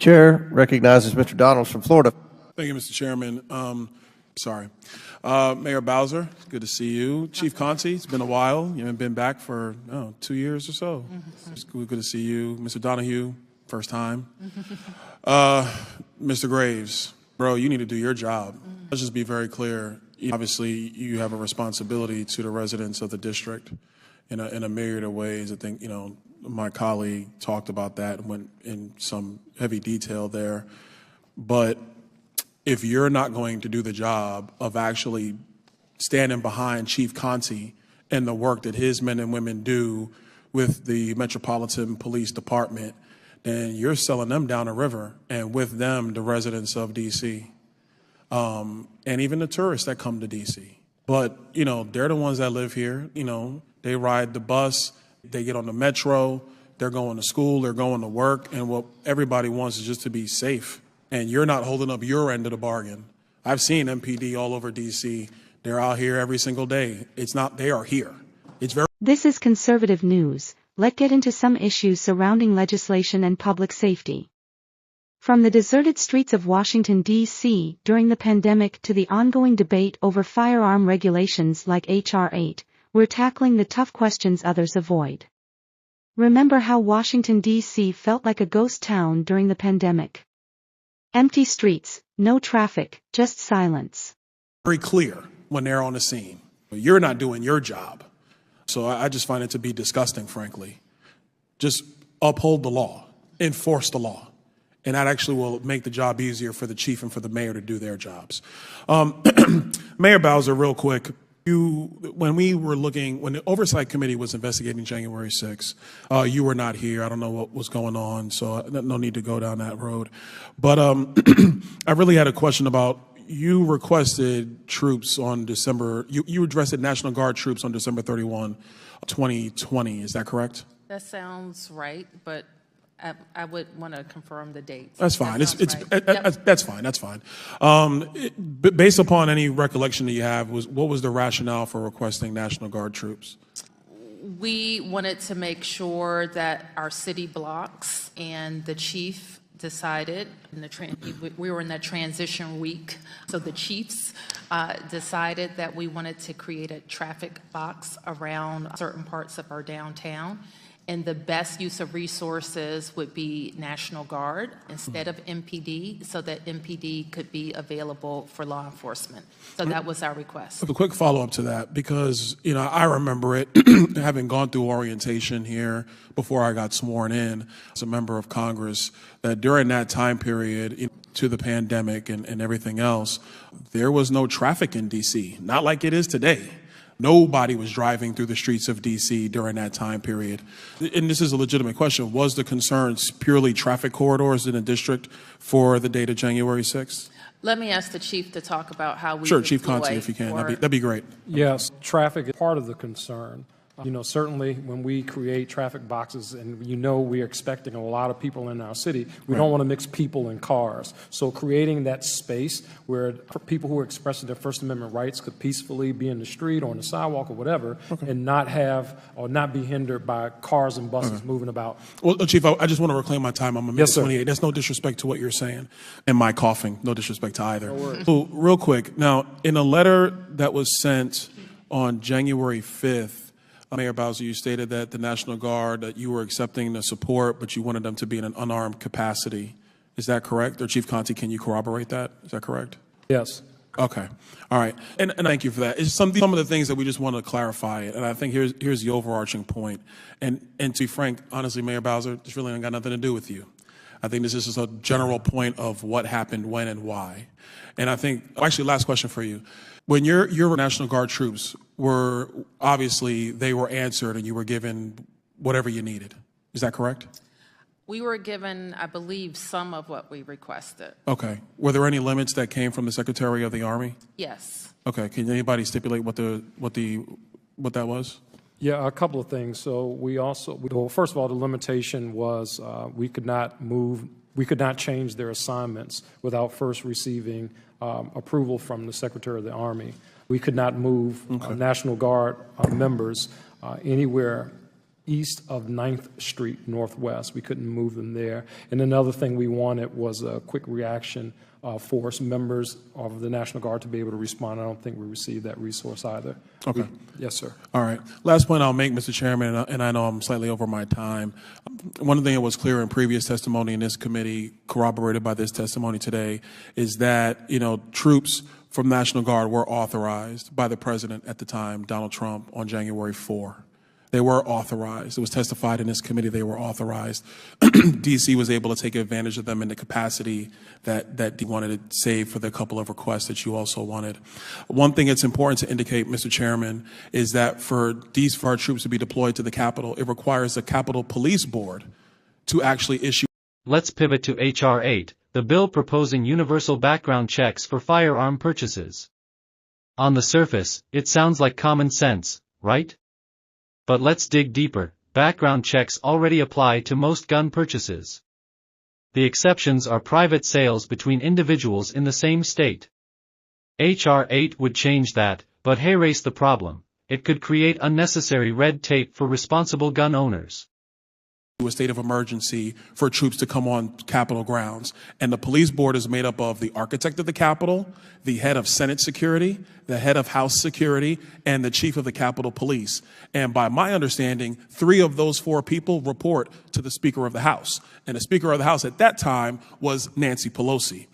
Chair recognizes Mr. Donalds from Florida. Thank you, Mr. Chairman. Mayor Bowser, good to see you. Chief Conti, it's been a while. You haven't been back for 2 years or so. It's good to see you. Mr. Donahue, first time. Mr. Graves, bro, you need to do your job. Let's just be very clear. Obviously, you have a responsibility to the residents of the district in a myriad of ways. I think, my colleague talked about that and went in some heavy detail there. But if you're not going to do the job of actually standing behind Chief Conti and the work that his men and women do with the Metropolitan Police Department, then you're selling them down the river, and with them, the residents of D.C. And even the tourists that come to D.C. But, they're the ones that live here. They ride the bus, they get on the metro, they're going to school, they're going to work, and what everybody wants is just to be safe. And you're not holding up your end of the bargain. I've seen MPD all over D.C. They're out here every single day. They are here. This is conservative news. Let's get into some issues surrounding legislation and public safety. From the deserted streets of Washington, D.C. during the pandemic to the ongoing debate over firearm regulations like H.R. 8, we're tackling the tough questions others avoid. Remember how Washington, D.C. felt like a ghost town during the pandemic? Empty streets, no traffic, just silence. Very clear when they're on the scene. You're not doing your job. So I just find it to be disgusting, frankly. Just uphold the law, enforce the law. And that actually will make the job easier for the chief and for the mayor to do their jobs. Mayor Bowser, real quick, when the Oversight Committee was investigating January 6th, you were not here. I don't know what was going on, so no need to go down that road. But I really had a question about, you requested troops on you addressed National Guard troops on December 31, 2020. Is that correct? That sounds right, but I would want to confirm the dates. That's fine. Yep. That's fine. That's fine. Based upon any recollection that you have, what was the rationale for requesting National Guard troops? We wanted to make sure that our city blocks and the chief decided, we were in that transition week, so the chiefs decided that we wanted to create a traffic box around certain parts of our downtown. And the best use of resources would be National Guard instead of MPD, so that MPD could be available for law enforcement. So that was our request. A quick follow-up to that, because I remember it, having gone through orientation here before I got sworn in as a member of Congress, that during that time period, to the pandemic and everything else, there was no traffic in D.C., not like it is today. Nobody was driving through the streets of D.C. during that time period. And this is a legitimate question. Was the concerns purely traffic corridors in the district for the date of January 6th? Let me ask the chief to talk about how we Sure, Chief Conti, if you can. That'd be great. Yes, traffic is part of the concern. Certainly when we create traffic boxes and we're expecting a lot of people in our city, we don't want to mix people and cars. So creating that space where people who are expressing their First Amendment rights could peacefully be in the street or on the sidewalk or whatever, and not be hindered by cars and buses moving about. Well, Chief, I just want to reclaim my time. I'm a minute 28. That's no disrespect to what you're saying. And my coughing, no disrespect to either. No, so real quick, now, in a letter that was sent on January 5th, Mayor Bowser, you stated that the National Guard, that you were accepting the support, but you wanted them to be in an unarmed capacity. Is that correct? Or Chief Conti, can you corroborate that? Is that correct? Yes. Okay. All right. And thank you for that. It's some of the things that we just want to clarify. And I think here's the overarching point. And to be frank, honestly, Mayor Bowser, this really ain't got nothing to do with you. I think this is just a general point of what happened, when, and why. And I think, actually, last question for you. When your National Guard troops were, obviously, they were answered and you were given whatever you needed. Is that correct? We were given, I believe, some of what we requested. Okay. Were there any limits that came from the Secretary of the Army? Yes. Okay. Can anybody stipulate what that was? Yeah, a couple of things. So first of all, the limitation was we could not change their assignments without first receiving approval from the Secretary of the Army. We could not move National Guard members anywhere east of 9th Street Northwest. We couldn't move them there. And another thing we wanted was a quick reaction force, members of the National Guard to be able to respond. I don't think we received that resource either. Okay. Yes, sir. All right. Last point I'll make, Mr. Chairman, and I know I'm slightly over my time. One thing that was clear in previous testimony in this committee, corroborated by this testimony today, is that, troops from National Guard were authorized by the president at the time, Donald Trump, on January 4. They were authorized. It was testified in this committee they were authorized. D.C. was able to take advantage of them in the capacity that he wanted to save for the couple of requests that you also wanted. One thing it's important to indicate, Mr. Chairman, is that for our troops to be deployed to the Capitol, it requires the Capitol Police Board to actually issue. Let's pivot to H.R. 8, the bill proposing universal background checks for firearm purchases. On the surface, it sounds like common sense, right? But let's dig deeper. Background checks already apply to most gun purchases. The exceptions are private sales between individuals in the same state. H.R. 8 would change that, but here's the problem. It could create unnecessary red tape for responsible gun owners. A state of emergency for troops to come on Capitol grounds. And the police board is made up of the architect of the Capitol, the head of Senate security, the head of House security, and the chief of the Capitol Police. And by my understanding, 3 of those 4 people report to the Speaker of the House. And the Speaker of the House at that time was Nancy Pelosi.